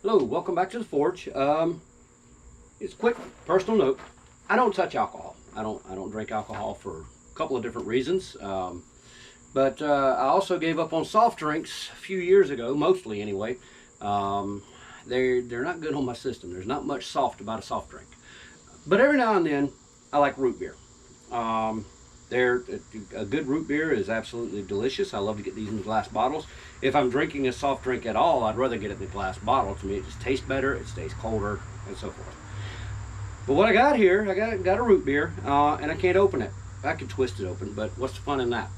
Hello, welcome back to the forge. It's a quick personal note. I don't touch alcohol. I don't drink alcohol for a couple of different reasons. But I also gave up on soft drinks a few years ago, mostly anyway. They're not good on my system. There's not much soft about a soft drink. But every now and then, I like root beer. A good root beer is absolutely delicious. I love to get these in glass bottles. If I'm drinking a soft drink at all, I'd rather get it in a glass bottle. To me, it just tastes better, it stays colder, and so forth. But what I got here, I got a root beer, and I can't open it. I could twist it open, but what's the fun in that?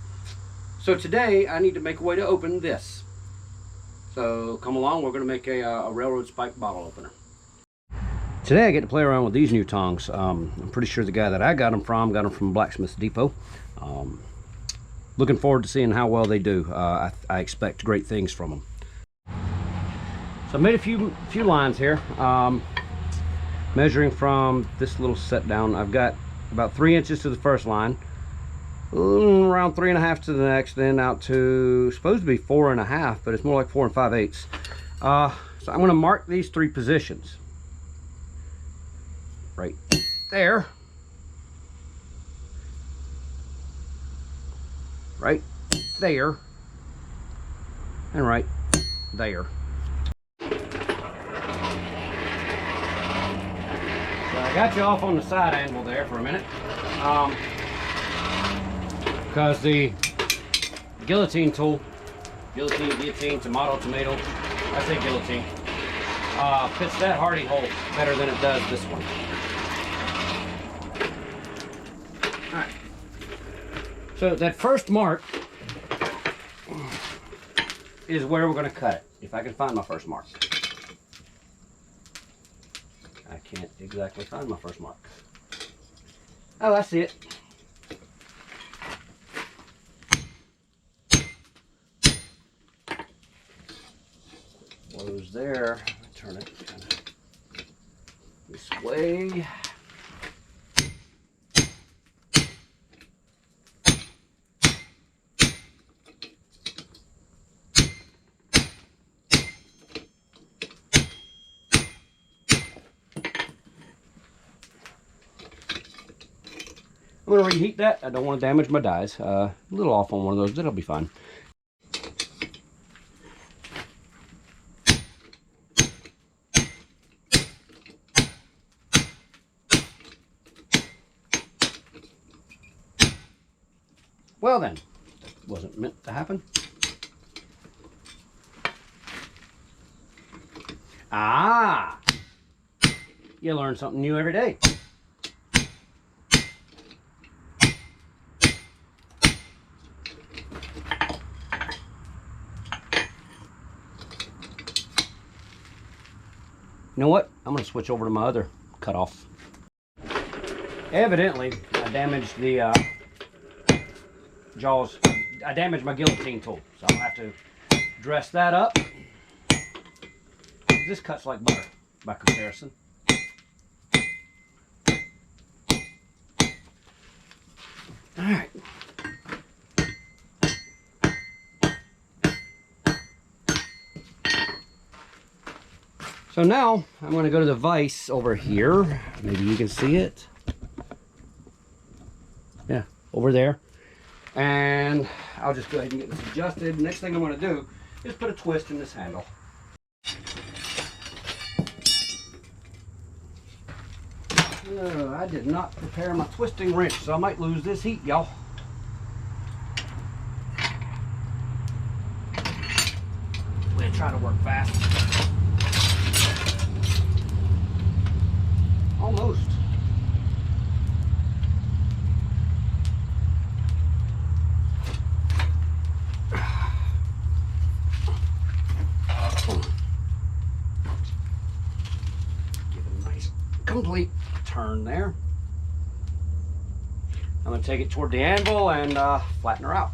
So today, I need to make a way to open this. So come along, we're going to make a railroad spike bottle opener. Today I get to play around with these new tongs. I'm pretty sure the guy that I got them from Blacksmith Depot. Looking forward to seeing how well they do. I expect great things from them. So I made a few lines here. Measuring from this little set down, I've got about 3 inches to the first line, around 3.5 to the next, then out to supposed to be 4.5, but it's more like 4 5/8. So I'm going to mark these 3 positions. Right there, right there, and right there. So I got you off on the side angle there for a minute, because the guillotine tool, guillotine, tomato, I say guillotine, fits that hardy hole better than it does this one. Alright, so that first mark is where we're going to cut it, if I can find my first mark. I can't exactly find my first mark. Oh, I see it. Goes there. Turn it kind of this way. I'm going to reheat that. I don't want to damage my dies. A little off on one of those, that'll be fine. Well then, that wasn't meant to happen. Ah! You learn something new every day. You know what? I'm going to switch over to my other cutoff. Evidently, I damaged the jaws. I damaged my guillotine tool, so I'll have to dress that up. This cuts like butter by comparison. All right. So now I'm going to go to the vise over here. Maybe you can see it. Yeah, over there. And I'll just go ahead and get this adjusted. Next thing I'm going to do is put a twist in this handle. I did not prepare my twisting wrench, so I might lose this heat, y'all. We'll try to work fast. Almost. Give it a nice complete turn there. I'm going to take it toward the anvil and flatten her out.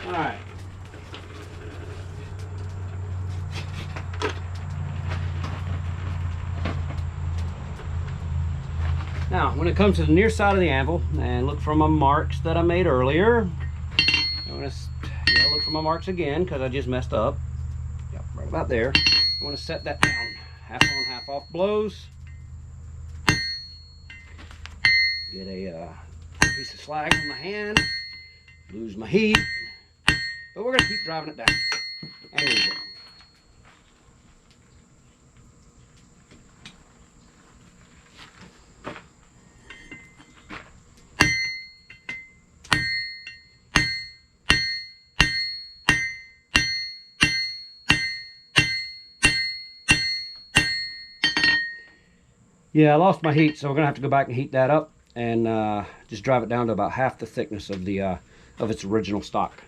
All right. Now, when it comes to the near side of the anvil, and look for my marks that I made earlier. I'm going to look for my marks again because I just messed up. Yep, right about there. I'm going to set that down. Half on, half off blows. Get a piece of slag on my hand. Lose my heat. But we're going to keep driving it down. And lose it. Yeah, I lost my heat, so we're gonna have to go back and heat that up and just drive it down to about half the thickness of the of its original stock.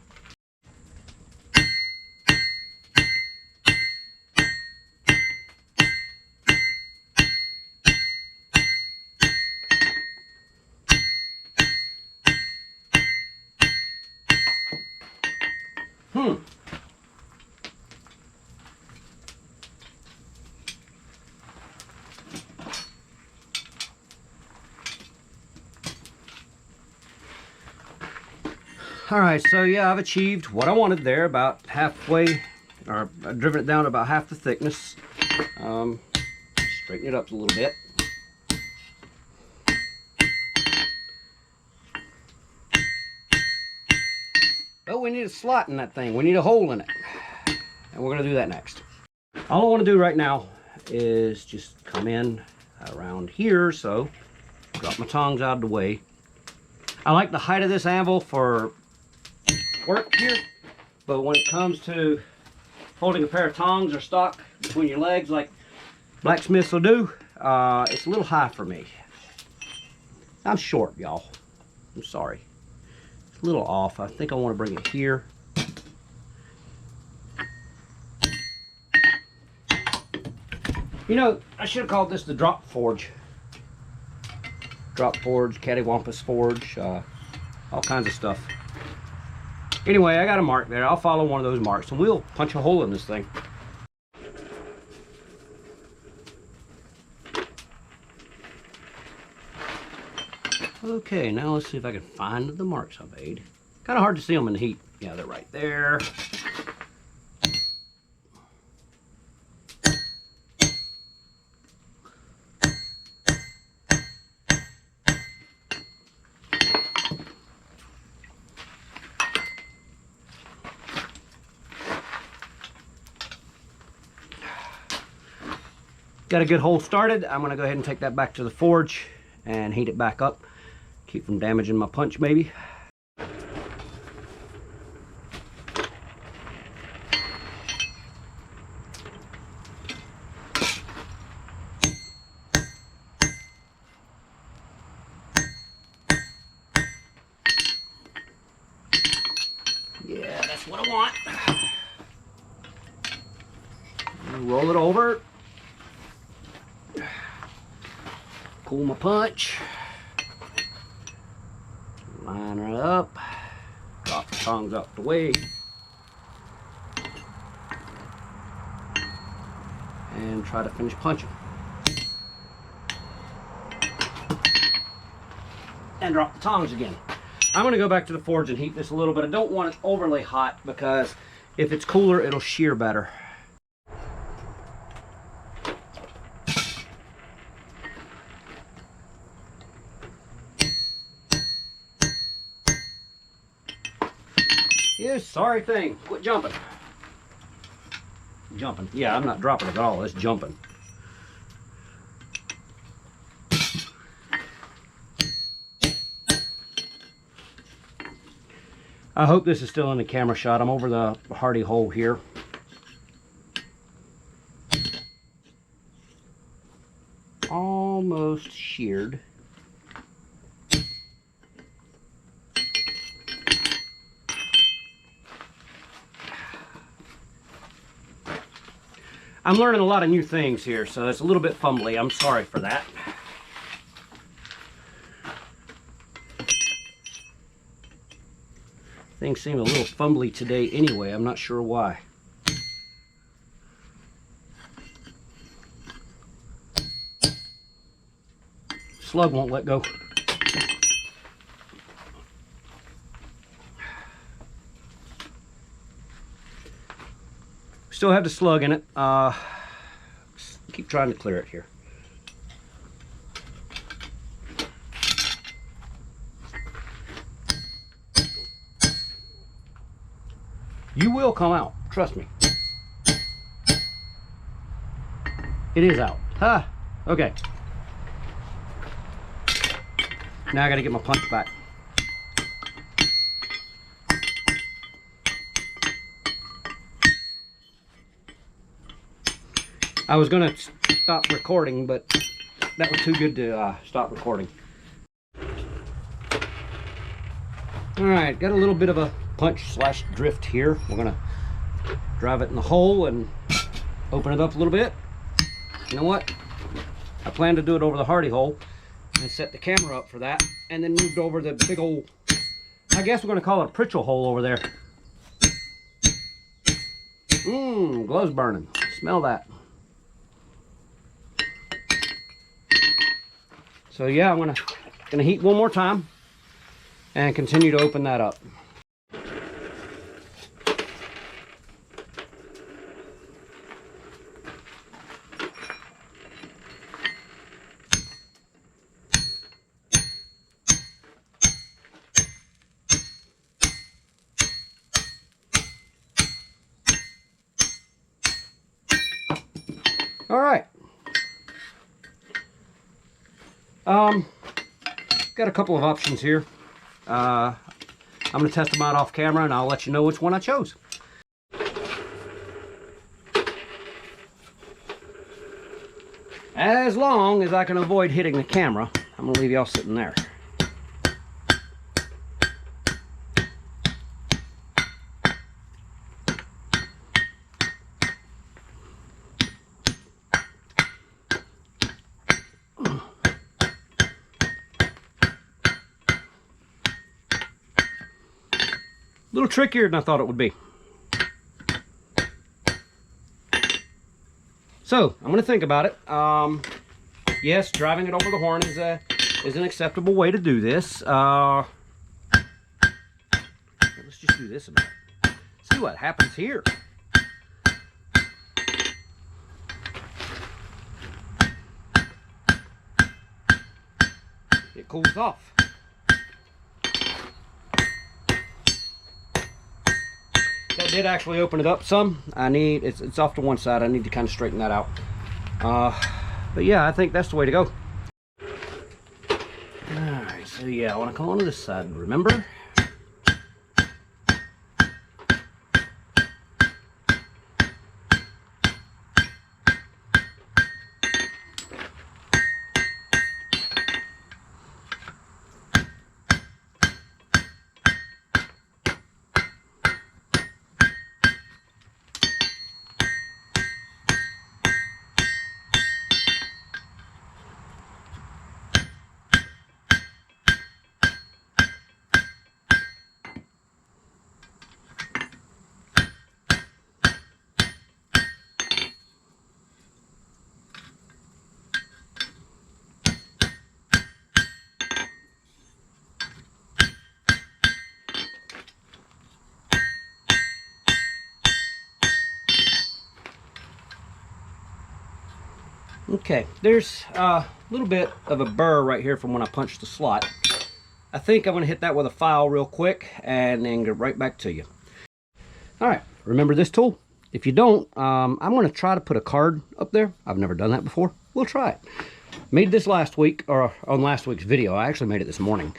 All right, so yeah, I've achieved what I wanted there, about halfway, or I've driven it down to about half the thickness. Straighten it up a little bit. But we need a slot in that thing. We need a hole in it. And we're gonna do that next. All I wanna do right now is just come in around here, so drop my tongs out of the way. I like the height of this anvil for work here, but when it comes to holding a pair of tongs or stock between your legs like blacksmiths will do, it's a little high for me. I'm short, y'all. I'm sorry. It's a little off. I think I want to bring it here. You know, I should have called this the drop forge. Drop forge, cattywampus forge, all kinds of stuff. Anyway, I got a mark there. I'll follow one of those marks and we'll punch a hole in this thing. Okay, now let's see if I can find the marks I made. Kind of hard to see them in the heat. Yeah, they're right there. Got a good hole started. I'm gonna go ahead and take that back to the forge and heat it back up. Keep from damaging my punch maybe. Yeah, that's what I want. Roll it over. Pull my punch, line her up, drop the tongs out the way, and try to finish punching. And drop the tongs again. I'm going to go back to the forge and heat this a little bit. I don't want it overly hot because if it's cooler, it'll shear better. You sorry thing. Quit jumping. Jumping. Yeah, I'm not dropping it at all. It's jumping. I hope this is still in the camera shot. I'm over the hardy hole here. Almost sheared. I'm learning a lot of new things here, so it's a little bit fumbly. I'm sorry for that. Things seem a little fumbly today anyway. I'm not sure why. Slug won't let go. still have the slug in it. Keep trying to clear it here. You will come out, trust me. It is out. Huh. Okay. Now I gotta get my punch back. I was gonna stop recording, but that was too good to stop recording. All right, got a little bit of a punch slash drift here. We're gonna drive it in the hole and open it up a little bit. You know what? I plan to do it over the Hardy hole and set the camera up for that, and then moved over the big old, I guess we're gonna call it a Pritchell hole over there. Gloves burning. Smell that. So yeah, I'm gonna heat one more time and continue to open that up. All right. Got a couple of options here. I'm going to test them out off camera, and I'll let you know which one I chose. As long as I can avoid hitting the camera, I'm going to leave y'all sitting there. A little trickier than I thought it would be. So I'm going to think about it. Yes, driving it over the horn is an acceptable way to do this. Let's just do this a minute. See what happens here. It cools off. That did actually open it up some. It's off to one side. I need to kind of straighten that out. But yeah, I think that's the way to go. Alright, so yeah, I want to come onto this side, remember? Okay, there's a little bit of a burr right here from when I punched the slot. I think I'm going to hit that with a file real quick and then get right back to you. Alright, remember this tool? If you don't, I'm going to try to put a card up there. I've never done that before. We'll try it. Made this last week, or on last week's video. I actually made it this morning.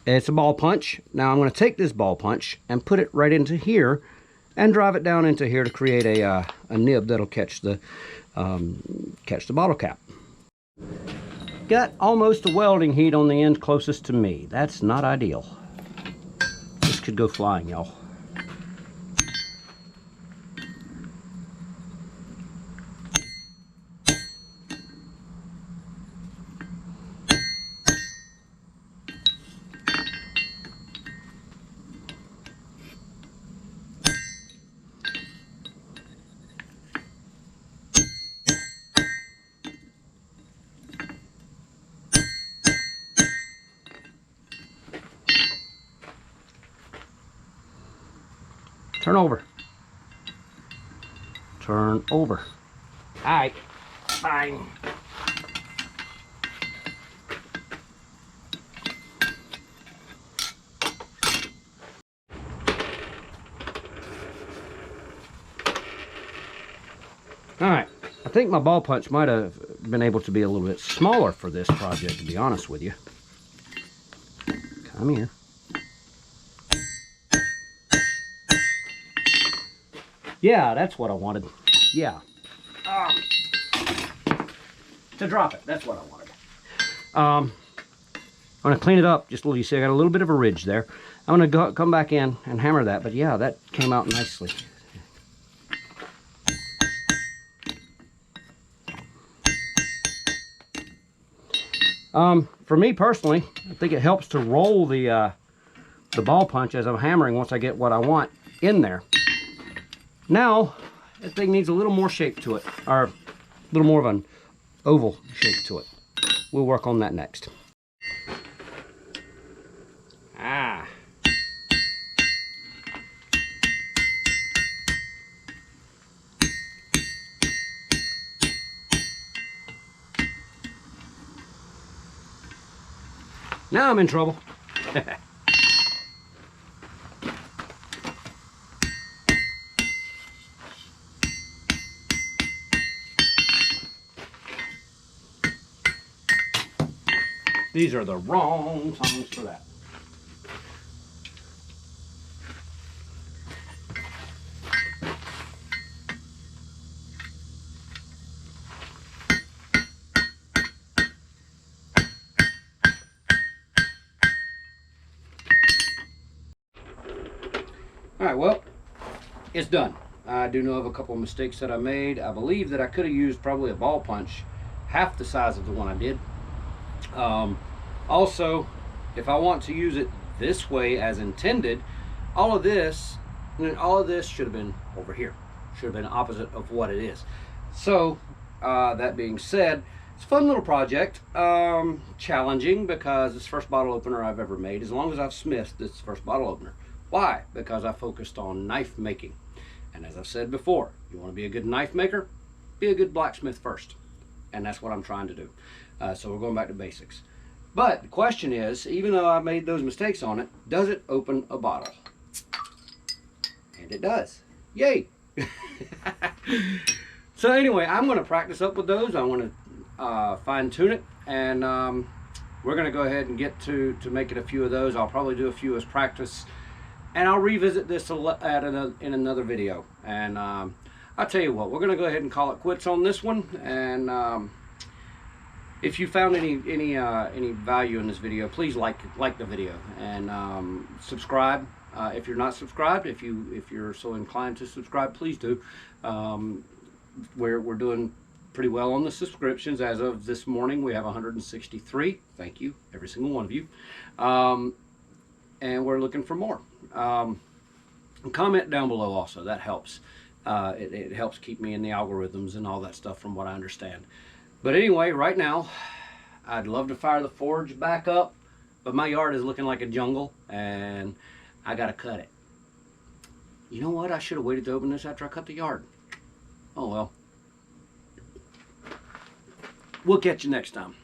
It's a ball punch. Now I'm going to take this ball punch and put it right into here and drive it down into here to create a nib that'll catch the bottle cap. Got almost a welding heat on the end closest to me. That's not ideal. This could go flying, y'all. Turn over. turn over. All right, fine. All right, I think my ball punch might have been able to be a little bit smaller for this project, to be honest with you. Come here. Yeah, that's what I wanted. Yeah. To drop it, that's what I wanted. I'm going to clean it up just a little. You see, I got a little bit of a ridge there. I'm going to come back in and hammer that, but yeah, that came out nicely. For me personally, I think it helps to roll the ball punch as I'm hammering once I get what I want in there. Now, that thing needs a little more shape to it, or a little more of an oval shape to it. We'll work on that next. Ah. Now I'm in trouble. These are the wrong tongs for that. All right, well, it's done. I do know of a couple of mistakes that I made. I believe that I could have used probably a ball punch half the size of the one I did. Also, if I want to use it this way as intended, all of this should have been over here. Should have been opposite of what it is. So, that being said, it's a fun little project. Challenging because it's the first bottle opener I've ever made. As long as I've smithed, it's the first bottle opener. Why? Because I focused on knife making. And as I've said before, you want to be a good knife maker, be a good blacksmith first. And that's what I'm trying to do. So we're going back to basics. But the question is, even though I made those mistakes on it, does it open a bottle? And it does. Yay! So anyway, I'm going to practice up with those. I want to fine tune it. And we're going to go ahead and get to making a few of those. I'll probably do a few as practice. And I'll revisit this in another video. And I'll tell you what, we're going to go ahead and call it quits on this one. And if you found any value in this video, please like the video and subscribe. If you're not subscribed, if you're so inclined to subscribe, please do. We're doing pretty well on the subscriptions. As of this morning, we have 163. Thank you, every single one of you. And we're looking for more. Comment down below also. That helps. It helps keep me in the algorithms and all that stuff from what I understand. But anyway, right now, I'd love to fire the forge back up, but my yard is looking like a jungle, and I gotta cut it. You know what? I should have waited to open this after I cut the yard. Oh well. We'll catch you next time.